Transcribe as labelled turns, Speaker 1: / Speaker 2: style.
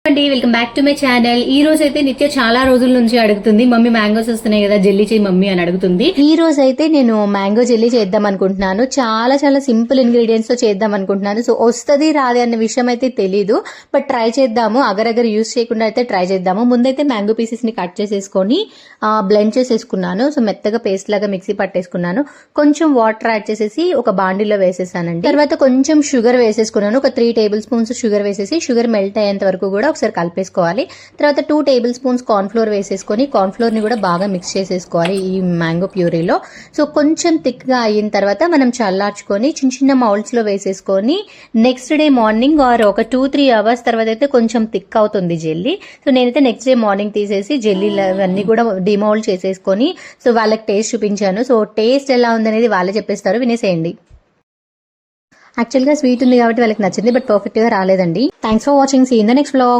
Speaker 1: అండి welcome back to my channel. ఈ రోజు అయితే నిత్య చాలా రోజుల నుంచి అడుగుతుంది, మమ్మీ మ్యాంగోస్ వస్తున్నాయి కదా జెల్లీ చేయి మమ్మీ అని అడుగుతుంది. ఈ రోజు అయితే నేను మ్యాంగో జెల్లీ చేద్దాం అనుకుంటున్నాను. చాలా చాలా సింపుల్ ఇంగ్రీడియంట్స్ తో చేద్దాం అనుకుంటున్నాను. సో వస్తుంది రాదే అన్న విషయం అయితే తెలీదు, బట్ ట్రై చేద్దాము. అగరగర యూస్ చేయకుండా అయితే ట్రై చేద్దాము. ముందైతే మ్యాంగో పీసెస్ ని కట్ చేసేసుకొని బ్లెండ్ చేసేసుకున్నాను. సో మెత్తగా పేస్ట్ లాగా మిక్సీ పట్టేసుకున్నాను. కొంచెం వాటర్ యాడ్ చేసేసి ఒక బాండిలో వేసేసానండి. తర్వాత కొంచెం షుగర్ వేసేసుకున్నాను. ఒక 3 టేబుల్ స్పూన్స్ షుగర్ వేసేసి షుగర్ మెల్ట్ అయ్యేంత వరకు కూడా ఒకసారి కలిపేసుకోవాలి. తర్వాత 2 టేబుల్ స్పూన్స్ కార్న్ ఫ్లోర్ వేసేసుకొని కార్న్ ఫ్లోర్ ని కూడా బాగా మిక్స్ చేసేసుకోవాలి ఈ మ్యాంగో ప్యూరీలో. సో కొంచెం థిక్ గా అయిన తర్వాత మనం చల్లార్చుకొని చిన్న చిన్న మౌల్డ్స్ లో వేసేసుకొని నెక్స్ట్ డే మార్నింగ్ ఆర్ ఒక 2-3 అవర్స్ తర్వాత అయితే కొంచెం థిక్ అవుతుంది జెల్లీ. సో నేనైతే నెక్స్ట్ డే మార్నింగ్ తీసేసి జెల్లీ అన్ని కూడా డిమౌల్డ్ చేసేసుకొని సో వాళ్ళకి టేస్ట్ చూపించాను. సో టేస్ట్ ఎలా ఉందనేది వాళ్ళే చెప్పేస్తారు, వినేసేయండి. యాక్చువల్గా స్వీట్ ఉంది కాబట్టి వాళ్ళకి నచ్చింది, బట్ పర్ఫెక్ట్ గా రాలేదండి. Thanks for watching. See in the next vlog.